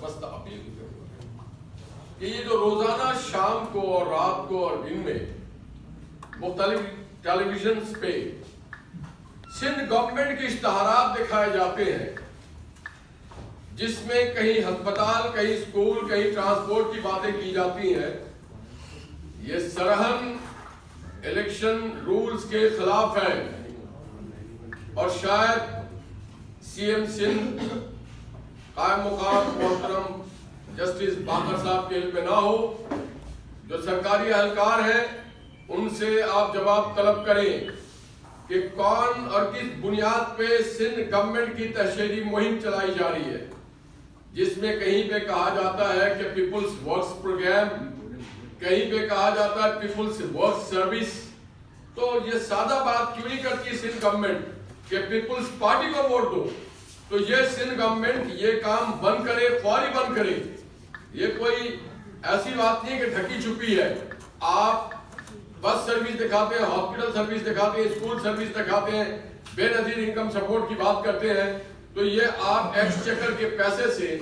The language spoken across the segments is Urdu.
پست اپیل کہ یہ جو روزانہ شام کو اور رات کو اور دن میں مختلف ٹیلی ویژنز پہ سندھ گورنمنٹ کے اشتہارات دکھائے جاتے ہیں جس میں کہیں ہسپتال، کہیں اسکول، کہیں ٹرانسپورٹ کی باتیں کی جاتی ہیں، یہ سرہن الیکشن رولز کے خلاف ہے اور شاید سی ایم سندھ قائم مقام محترم جسٹس باقر صاحب کے علم میں نہ ہو. جو سرکاری اہلکار ہیں ان سے آپ جواب طلب کریں کہ کون اور کس بنیاد پہ سندھ گورنمنٹ کی تحشیری مہم چلائی جا رہی ہے، جس میں کہیں پہ کہا جاتا ہے کہ پیپلز ورکس پروگرام، کہیں پہ کہا جاتا ہے پیپلز ورکس سروس. تو یہ سادہ بات کیوں نہیں کرتی سندھ گورنمنٹ کہ پیپلز پارٹی کو ووٹ دو؟ تو یہ سندھ گورنمنٹ یہ کام بند کرے، فوری بند کرے. یہ کوئی ایسی بات نہیں کہ ڈھکی چھپی ہے. آپ بس سروس دکھاتے ہیں، ہاسپٹل سروس دکھاتے ہیں، اسکول سروس دکھاتے ہیں، بے نظیر انکم سپورٹ کی بات کرتے ہیں. تو یہ آپ ایکسچیکر کے پیسے سے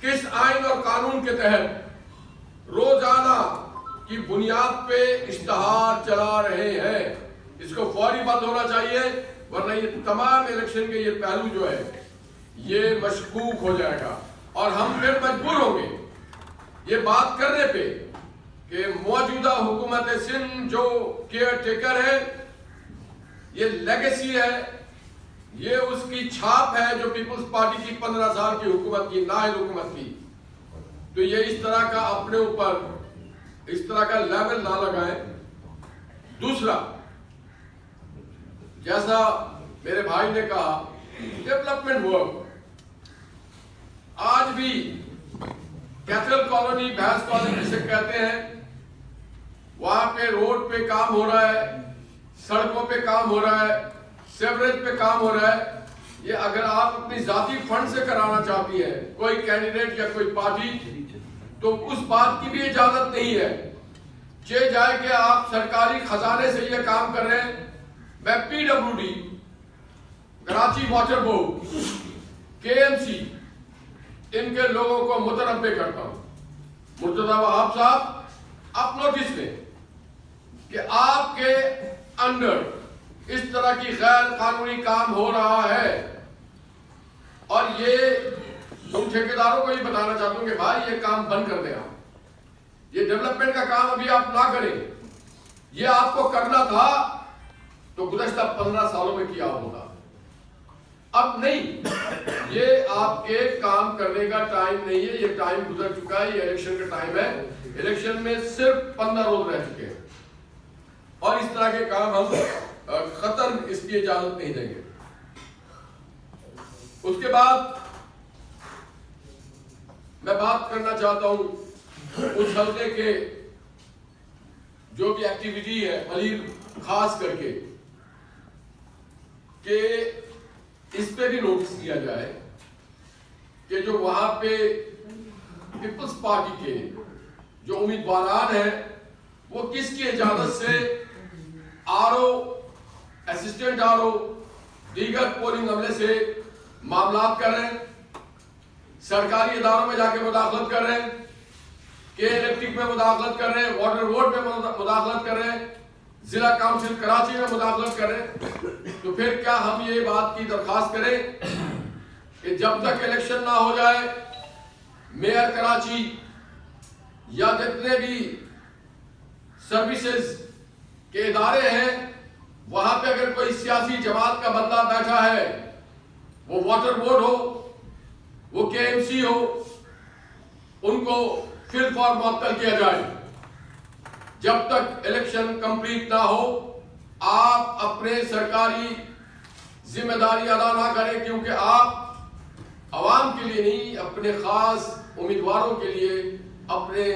کس آئین اور قانون کے تحت روزانہ کی بنیاد پہ اشتہار چلا رہے ہیں؟ اس کو فوری بند ہونا چاہیے، ورنہ یہ تمام الیکشن کے یہ پہلو جو ہے یہ مشکوک ہو جائے گا اور ہم پھر مجبور ہوں گے یہ بات کرنے پہ کہ موجودہ حکومت سندھ جو کیئر ٹیکر ہے، یہ لیگیسی ہے، یہ اس کی چھاپ ہے جو پیپلز پارٹی کی 15 سال کی حکومت کی، نااہل حکومت کی. تو یہ اس طرح کا اپنے اوپر اس طرح کا لیول نہ لگائیں. دوسرا، جیسا میرے بھائی نے کہا، ڈیولپمنٹ ورک آج بھی کیتھل کالونی، بھینس کالونی جسے کہتے ہیں، وہاں پہ روڈ پہ کام ہو رہا ہے، سڑکوں پہ کام ہو رہا ہے، سیوریج پہ کام ہو رہا ہے. یہ اگر آپ اپنی ذاتی فنڈ سے کرانا چاہتی ہیں کوئی کینڈیڈیٹ یا کوئی پارٹی، تو اس بات کی بھی اجازت نہیں ہے. چاہے جائے کہ آپ سرکاری خزانے سے یہ کام کر رہے ہیں. میں P W D, Karachi water board, کے ایم سی، ان کے لوگوں کو متنبع کرتا ہوں. مرتضی وہاب صاحب، آپ نوٹس لیں کہ آپ کے انڈر اس طرح کی غیر قانونی کام ہو رہا ہے، اور یہ تم ٹھیکیداروں کو یہ بتانا چاہتا ہوں کہ بھائی یہ کام بند کر دیں. آپ یہ ڈیولپمنٹ کا کام ابھی آپ نہ کریں. یہ آپ کو کرنا تھا تو گزشتہ 15 سالوں میں کیا ہوگا، اب نہیں. یہ آپ کے کام کرنے کا ٹائم نہیں ہے، یہ ٹائم گزر چکا ہے. یہ الیکشن کا ٹائم ہے. الیکشن میں صرف 15 روز رہ چکے ہیں اور اس طرح کے کام ہم قطعاً اس کی اجازت نہیں دیں گے. اس کے بعد میں بات کرنا چاہتا ہوں اس حلقے کے جو بھی ایکٹیویٹی ہے، ملیر خاص کر کے، کہ اس پہ بھی نوٹس کیا جائے کہ جو وہاں پہ پیپلز پارٹی کے جو امیدواران ہیں وہ کس کی اجازت سے R O, assistant R O, دیگر پولنگ عملے سے معاملات کر رہے ہیں، سرکاری اداروں میں جا کے مداخلت کر رہے ہیں، کے الیکٹرک میں مداخلت کر رہے ہیں، واٹر بورڈ میں مداخلت کر رہے ہیں، ضلع کاؤنسل کراچی میں مداخلت کر رہے ہیں. تو پھر کیا ہم یہ بات کی درخواست کریں کہ جب تک الیکشن نہ ہو جائے میئر کراچی یا جتنے بھی سروسز کے ادارے ہیں وہاں پہ اگر کوئی سیاسی جماعت کا بندہ بیٹھا ہے، وہ واٹر بورڈ ہو، وہ کے ایم سی ہو، ان کو فی الفور معطل کیا جائے. جب تک الیکشن کمپلیٹ نہ ہو آپ اپنے سرکاری ذمہ داری ادا نہ کریں، کیونکہ آپ عوام کے لیے نہیں، اپنے خاص امیدواروں کے لیے اپنے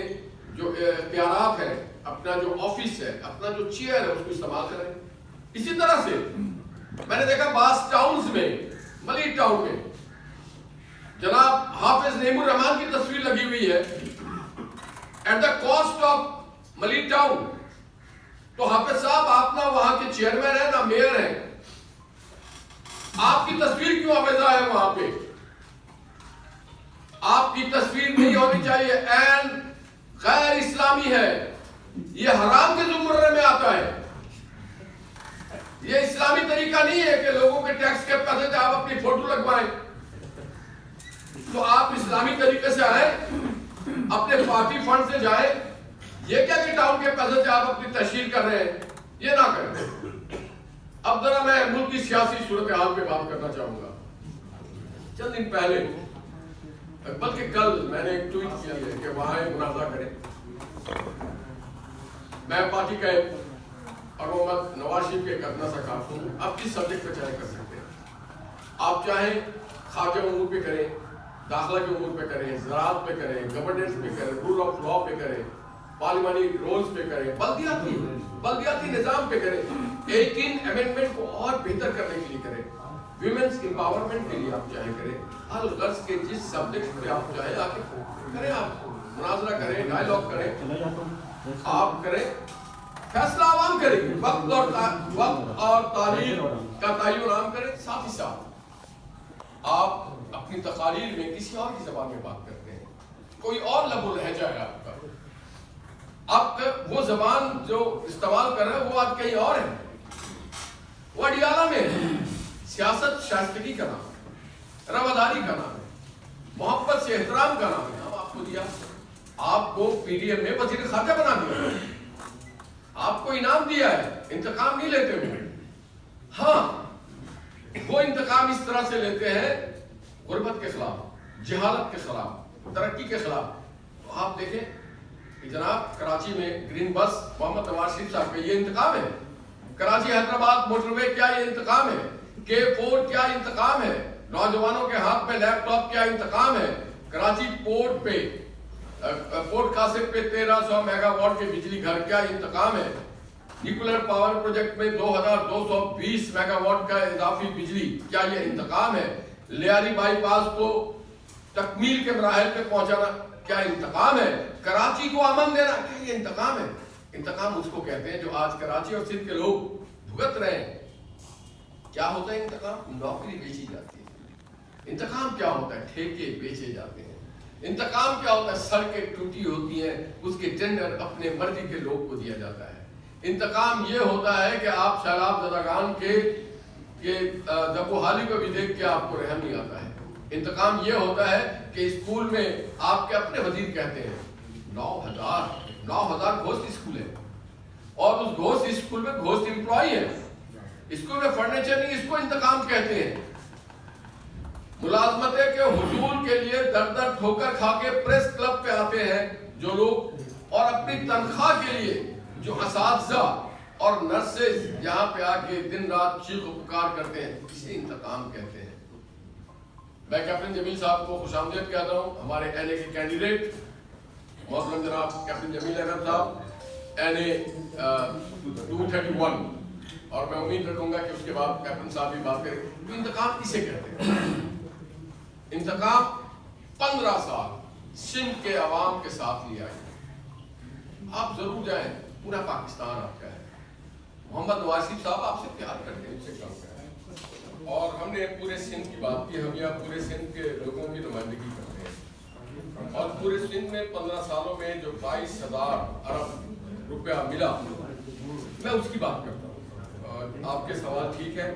جو اختیارات ہیں، اپنا جو آفس ہے، اپنا جو چیئر ہے، اس کو استعمال کریں. اسی طرح سے میں نے دیکھا بعض ٹاؤنز میں، ملیر ٹاؤن میں جناب حافظ نعیم الرحمان کی تصویر لگی ہوئی ہے at the cost of Malir town. تو حافظ صاحب آپ نہ وہاں کے چیئرمین ہیں نہ میئر ہیں، آپ کی تصویر کیوں آویزہ ہے وہاں پہ؟ آپ کی تصویر نہیں ہونی چاہیے، عین غیر اسلامی ہے، یہ حرام کے زمرے میں آتا ہے۔ یہ اسلامی طریقہ نہیں ہے کہ لوگوں کے ٹیکس کے پیسے سے آپ اپنی فوٹو لگوائیں۔ تو آپ اسلامی طریقے سے آئیں، اپنے پارٹی فنڈ سے جائیں، یہ کیا کہ ٹاؤن کے پیسے سے آپ اپنی تشہیر کر رہے ہیں، یہ نہ کریں۔ اب ذرا میں ملک کی سیاسی صورتحال پہ بات کرنا چاہوں گا۔ چند دن پہلے، بلکہ کل میں نے ایک ٹویٹ کیا ہے کہ وہاں ایک مناظرہ کریں۔ میں پارٹی کا اور محمد نواز شریف کے ادنیٰ سا کارکن ہوں، آپ کس سبجیکٹ پہ چاہے کر سکتے ہیں۔ آپ چاہیں خارجہ امور پہ کریں، داخلہ کے امور پہ کریں، زراعت پہ کریں، گورننس پہ کریں، رول آف لا پہ کریں، پارلیمانی رولز پہ کریں، بلدیاتی نظام پہ کریں، 18 امینڈمنٹ کو اور بہتر کرنے کے لیے کریں، ویمنس امپاورمنٹ کے لیے آپ چاہیں کریں، الغرض کے جس سبجیکٹ پہ آپ چاہیں آ کے کریں، آپ مناظرہ کریں، ڈائیلاگ کریں، آپ کریں، فیصلہ عوام کریں گے، وقت اور تاریخ کا تعین و نام کریں۔ ساتھ ہی ساتھ آپ اپنی تقاریر میں کسی اور کی زبان میں بات کرتے ہیں، کوئی اور لب و لہجہ ہے آپ کا، آپ وہ زبان جو استعمال کر رہے ہیں وہ آج کہیں اور ہے، وہ اڈیالہ میں ہے۔ سیاست شائستگی کا نام ہے، رواداری کا نام ہے، محبت سے احترام کا نام ہے۔ ہم آپ کو دیا، آپ کو پی ڈی ایم میں وزیر خارجہ بنا دیا، آپ کو انعام دیا ہے، انتقام نہیں لیتے ہوئے۔ ہاں، وہ انتقام اس طرح سے لیتے ہیں غربت کے خلاف، جہالت کے خلاف، ترقی کے خلاف۔ تو آپ دیکھیں کہ جناب کراچی میں گرین بس محمد نواز شریف صاحب کا یہ انتقام ہے، کراچی حیدرآباد موٹر وے کیا یہ انتقام ہے، K4 کیا انتقام ہے، نوجوانوں کے ہاتھ میں لیپ ٹاپ کیا انتقام ہے، کراچی پورٹ پہ پورٹ قاسم پہ 1300 میگا واٹ کے بجلی گھر کیا انتقام ہے، نیوکلر پاور پروجیکٹ میں 2220 میگا واٹ کا اضافی بجلی کیا یہ انتقام ہے، لیاری بائی پاس کو تکمیل کے مراحل پہ پہنچانا کیا انتقام ہے، کراچی کو امن دینا کیا یہ انتقام ہے۔ انتقام اس کو کہتے ہیں جو آج کراچی اور سندھ کے لوگ بھگت رہے ہیں۔ کیا ہوتا ہے انتقام؟ نوکری بیچی جاتی ہے۔ انتقام کیا ہوتا ہے؟ ٹھیکے بیچے جاتے ہیں۔ انتقام کیا ہوتا ہے؟ سڑکیں ٹوٹی ہوتی ہیں، اس کے ٹینڈر اپنے مرضی کے لوگ کو دیا جاتا ہے۔ انتقام یہ ہوتا ہے کہ آپ سیلاب زدگان کے دبوحالی کو بھی دیکھ کے آپ کو رحم نہیں آتا ہے۔ انتقام یہ ہوتا ہے کہ اسکول میں آپ کے اپنے وزیر کہتے ہیں 9,000 گھوسٹ اسکول ہے، اور اس گھوسٹ اسکول میں گھوسٹ امپلائی ہے، اسکول میں فرنیچر نہیں، اس کو انتقام کہتے ہیں۔ ملازمتیں کے حصول کے لیے در در ٹھوکر کھا کے پریس کلب پہ آتے ہیں جو لوگ، اور اپنی تنخواہ کے لیے جو اساتذہ اور نرسز یہاں پہ آ کے دن رات چیخ و پکار کرتے ہیں، اسے انتقام کہتے ہیں۔ میں کیپٹن جمیل صاحب کو خوش آمدید کہتا ہوں، ہمارے این اے کے کینڈیڈیٹ محترم جناب کیپٹن جمیل احمد صاحب این اے 231، اور میں امید رکھوں گا کہ اس کے بعد کیپٹن صاحب بھی بات کریں۔ تو انتقام کسے کہتے ہیں؟ انتقام 15 سال سندھ کے عوام کے ساتھ لیا ہے۔ آپ ضرور جائیں، پورا پاکستان آپ کا ہے۔ محمد نواز شریف صاحب آپ سے پیار کرتے ہیں، ان سے کم ہے، اور ہم نے پورے سندھ کی بات کی، ہم یہاں پورے سندھ کے لوگوں کی نمائندگی کرتے ہیں، اور پورے سندھ میں 15 سالوں میں جو 22,000 ارب روپیہ ملا، میں اس کی بات کرتا ہوں۔ آپ کے سوال ٹھیک ہے،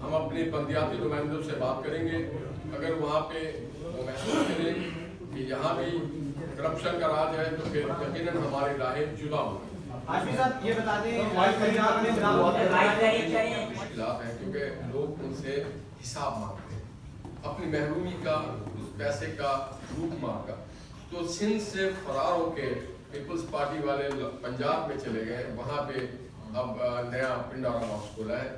ہم اپنے بلدیاتی نمائندوں سے بات کریں گے، اگر وہاں پہ وہ محسوس کریں کہ یہاں بھی کرپشن کا راج ہے تو پھر یقیناً ہماری راہیں جدا ہوگی۔ ہاشمی صاحب یہ بتا دیں مشکلات ہیں کیونکہ لوگ ان سے حساب مانگتے ہیں اپنی محرومی کا، اس پیسے کا، روٹ مار کا۔ تو سندھ سے فرار ہو کے پیپلز پارٹی والے پنجاب میں چلے گئے، وہاں پہ اب نیا پنڈارا ہاؤس کھولا ہے،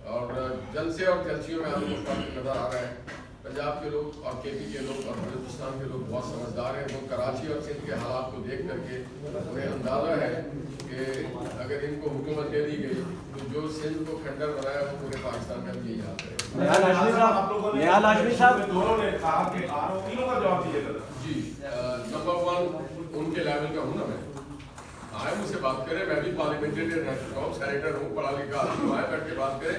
اور جلسے اور جلسیوں میں آپ کو فرق نظر آ رہا ہے۔ پنجاب کے لوگ اور کے پی کے لوگ اور بلوچستان کے لوگ بہت سمجھدار ہیں، وہ کراچی اور سندھ کے حالات کو دیکھ کر کے انہیں اندازہ ہے کہ اگر ان کو حکومت دے دی گئی تو جو سندھ کو کھنڈر بنایا وہ پورے پاکستان کا بھی یہی حال ہے۔ نہال ہاشمی صاحب دونوں نے کہا کہ تینوں کا جواب دیجیے گا۔ جی نمبر 1 ان کے لیول کا ہوں نا، میں آئے مجھ سے بات کریں، میں بھی پارلیمنٹرین رہ چکا ہوں، سینیٹر ہوں، پڑھا لکھا آدمی، آئے بیٹھ کے بات کریں۔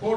4